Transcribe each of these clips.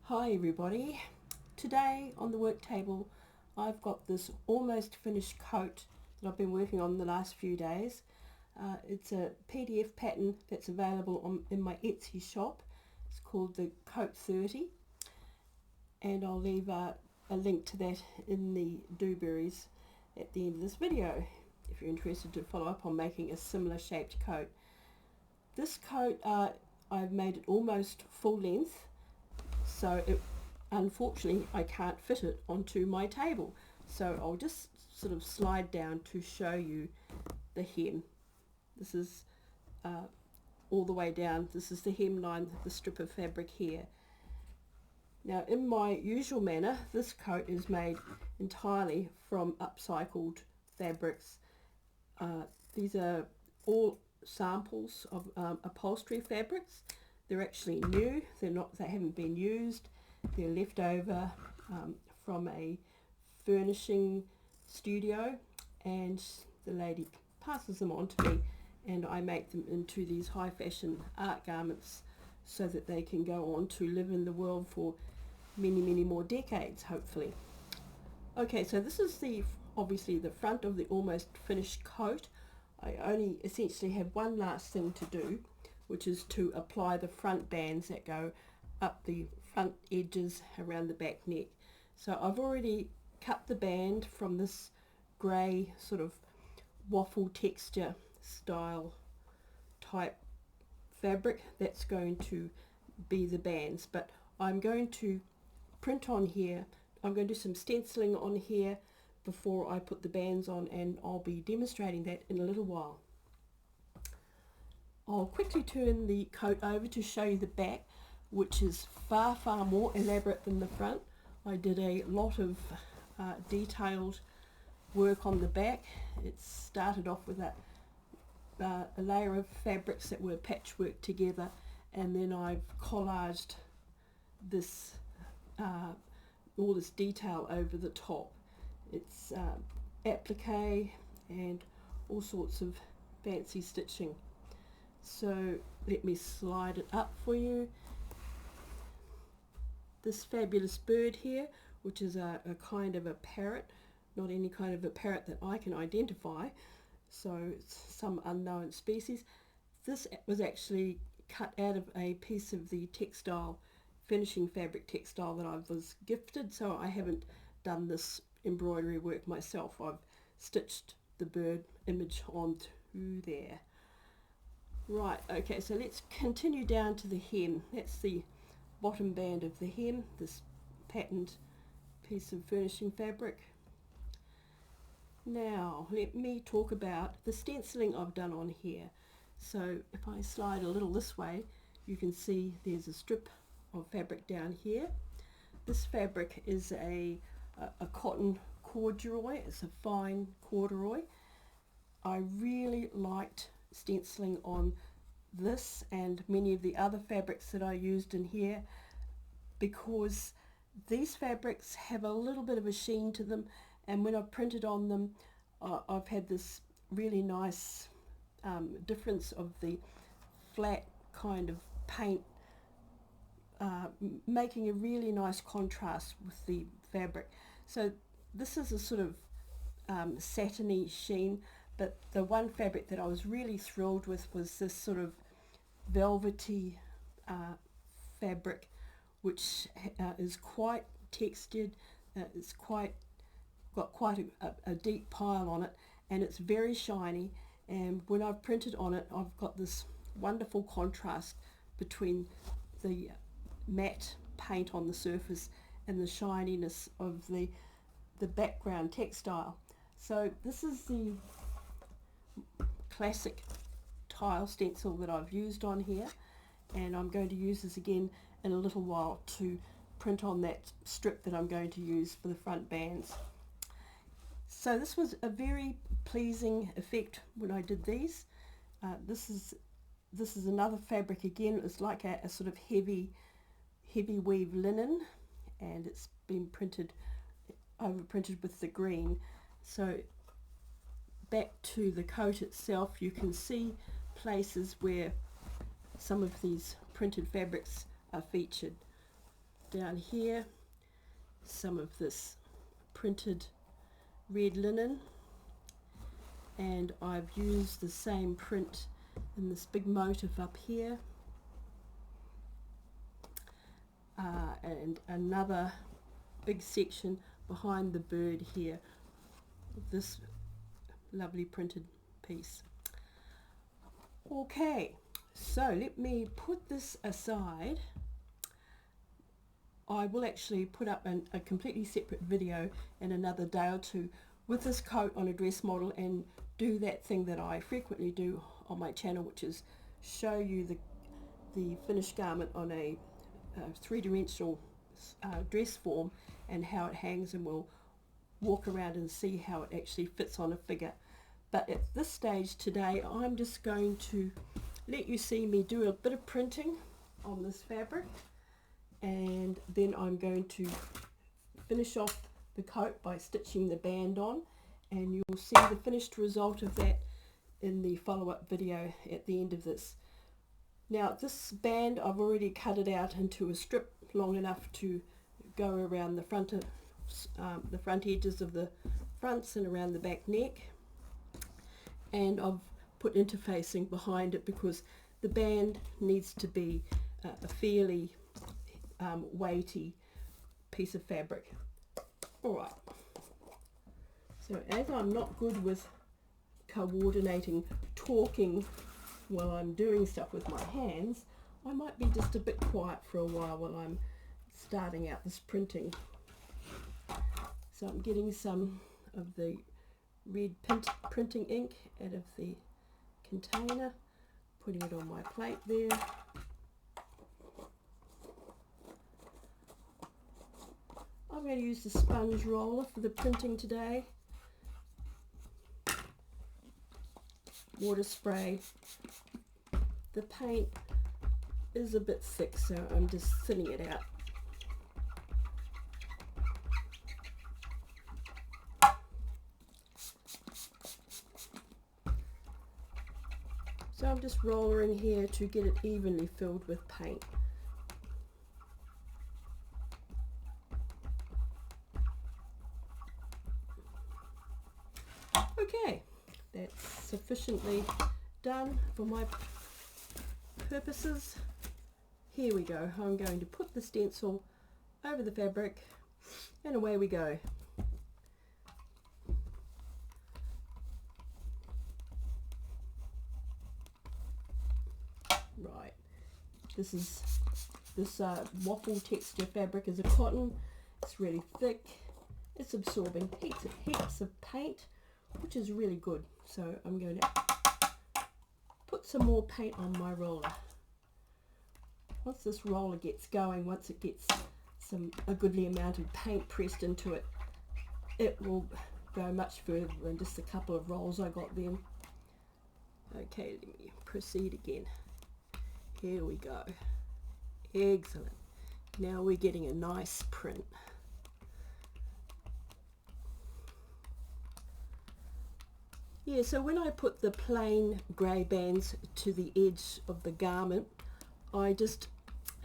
Hi everybody. Today on the work table I've got this almost finished coat that I've been working on the last few days. It's a PDF pattern that's available in my Etsy shop. It's called the Coat 30 and I'll leave a link to that in the dewberries at the end of this video if you're interested to follow up on making a similar shaped coat. This coat I've made it almost full length, so unfortunately I can't fit it onto my table, so I'll just sort of slide down to show you the hem. This is all the way down. This is the hemline, the strip of fabric here. Now in my usual manner, this coat is made entirely from upcycled fabrics. These are all samples of upholstery fabrics. They're actually new. They haven't been used. They're left over from a furnishing studio, and the lady passes them on to me, and I make them into these high fashion art garments so that they can go on to live in the world for many more decades, hopefully. Okay, so this is obviously the front of the almost finished coat. I only essentially have one last thing to do, which is to apply the front bands that go up the front edges around the back neck. So I've already cut the band from this grey sort of waffle texture style type fabric. That's going to be the bands, but I'm going to print on here. I'm going to do some stenciling on here before I put the bands on, and I'll be demonstrating that in a little while. I'll quickly turn the coat over to show you the back, which is far more elaborate than the front. I did a lot of detailed work on the back. It started off with a layer of fabrics that were patchworked together, and then I've collaged this all this detail over the top. It's applique and all sorts of fancy stitching. So let me slide it up for you. This fabulous bird here, which is a kind of a parrot, not any kind of a parrot that I can identify, so it's some unknown species. This was actually cut out of a piece of the textile, finishing fabric textile that I was gifted, so I haven't done this embroidery work myself. I've stitched the bird image onto there. Right, okay, so let's continue down to the hem. That's the bottom band of the hem, this patterned piece of furnishing fabric. Now let me talk about the stenciling I've done on here. So if I slide a little this way, you can see there's a strip of fabric down here. This fabric is a cotton corduroy. It's a fine corduroy. I really liked stenciling on this and many of the other fabrics that I used in here, because these fabrics have a little bit of a sheen to them, and when I've printed on them I've had this really nice difference of the flat kind of paint making a really nice contrast with the fabric. So this is a sort of satiny sheen, but the one fabric that I was really thrilled with was this sort of velvety fabric, which is quite textured. It's got quite a deep pile on it, and it's very shiny, and when I've printed on it I've got this wonderful contrast between the matte paint on the surface and the shininess of the background textile. So this is the classic tile stencil that I've used on here, and I'm going to use this again in a little while to print on that strip that I'm going to use for the front bands. So this was a very pleasing effect when I did these. This is another fabric again. It's like a sort of heavy weave linen, and it's been overprinted with the green. So back to the coat itself, you can see places where some of these printed fabrics are featured. down here some of this printed red linen, and I've used the same print in this big motif up here, and another big section behind the bird here, this lovely printed piece. Okay, so let me put this aside. I will actually put up a completely separate video in another day or two with this coat on a dress model, and do that thing that I frequently do on my channel, which is show you the finished garment on a three-dimensional dress form and how it hangs, and we'll walk around and see how it actually fits on a figure. But at this stage today, I'm just going to let you see me do a bit of printing on this fabric, and then I'm going to finish off the coat by stitching the band on, and you'll see the finished result of that in the follow-up video at the end of this. Now this band, I've already cut it out into a strip long enough to go around the front of the front edges of the fronts and around the back neck, and I've put interfacing behind it because the band needs to be a fairly weighty piece of fabric. Alright, so as I'm not good with coordinating talking while I'm doing stuff with my hands, I might be just a bit quiet for a while I'm starting out this printing. So I'm getting some of the red printing ink out of the container, putting it on my plate there. I'm going to use the sponge roller for the printing today. Water spray. The paint is a bit thick, so I'm just thinning it out. So I'm just rollering here to get it evenly filled with paint. Okay, that's sufficiently done for my purposes. Here we go. I'm going to put the stencil over the fabric and away we go. Right, this waffle texture fabric is a cotton. It's really thick. It's absorbing heaps of paint, which is really good. So I'm going to put some more paint on my roller. Once this roller gets going, once it gets a goodly amount of paint pressed into it, it will go much further than just a couple of rolls I got then. Okay, let me proceed again. Here we go. Excellent. Now we're getting a nice print. Yeah, so when I put the plain grey bands to the edge of the garment, I just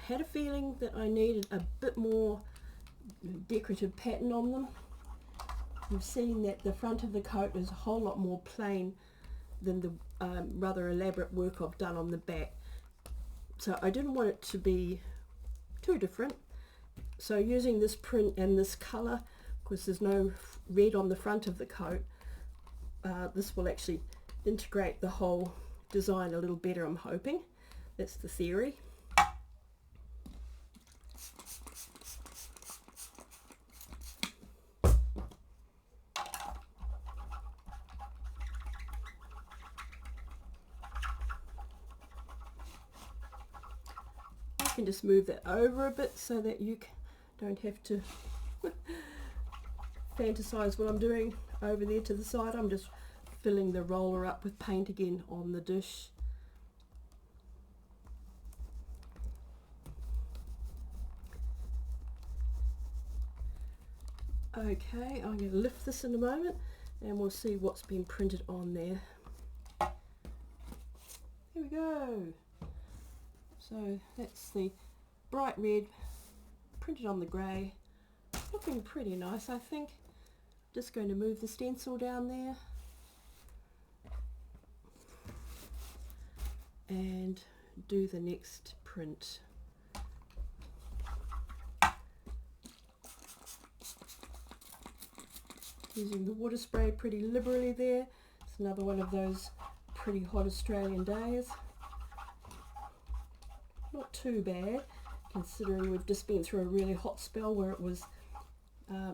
had a feeling that I needed a bit more decorative pattern on them. You've seen that the front of the coat is a whole lot more plain than the rather elaborate work I've done on the back. So I didn't want it to be too different. So using this print and this colour, because there's no red on the front of the coat, this will actually integrate the whole design a little better, I'm hoping. That's the theory. I can just move that over a bit so that you don't have to fantasize what I'm doing over there to the side. I'm just filling the roller up with paint again on the dish. Okay, I'm going to lift this in a moment and we'll see what's been printed on there. Here we go. So that's the bright red printed on the grey. Looking pretty nice, I think. Just going to move the stencil down there and do the next print. Using the water spray pretty liberally there. It's another one of those pretty hot Australian days. Not too bad, considering we've just been through a really hot spell where it was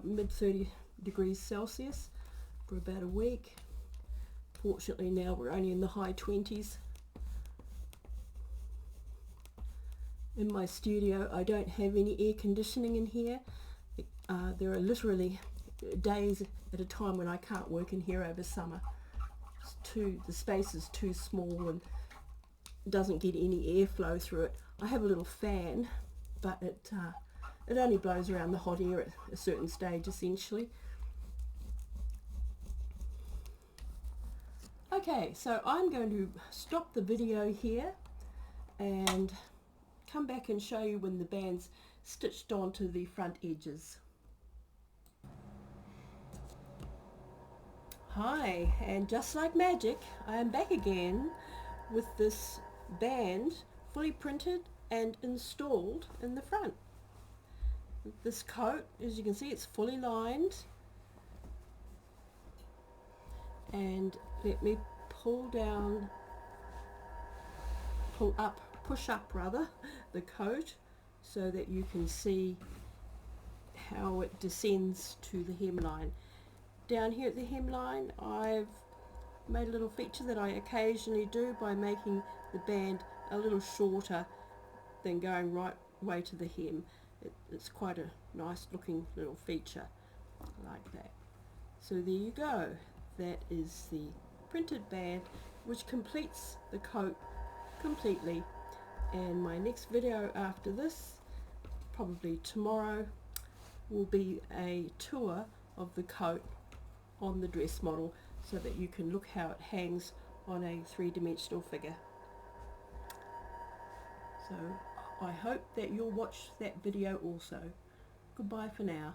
mid 30 degrees Celsius for about a week. Fortunately now we're only in the high 20s. In my studio I don't have any air conditioning in here. There are literally days at a time when I can't work in here over summer. The space is too small and doesn't get any airflow through it. I have a little fan, but it only blows around the hot air at a certain stage essentially. Okay, so I'm going to stop the video here and come back and show you when the band's stitched onto the front edges. Hi, and just like magic, I am back again with this band fully printed and installed in the front. This coat, as you can see, it's fully lined, and let me push up the coat so that you can see how it descends to the hemline. Down here at the hemline I've made a little feature that I occasionally do by making the band a little shorter than going right way to the hem. It's quite a nice looking little feature like that. So there you go. That is the printed band which completes the coat completely, and my next video after this, probably tomorrow, will be a tour of the coat on the dress model so that you can look how it hangs on a three-dimensional figure. So I hope that you'll watch that video also. Goodbye for now.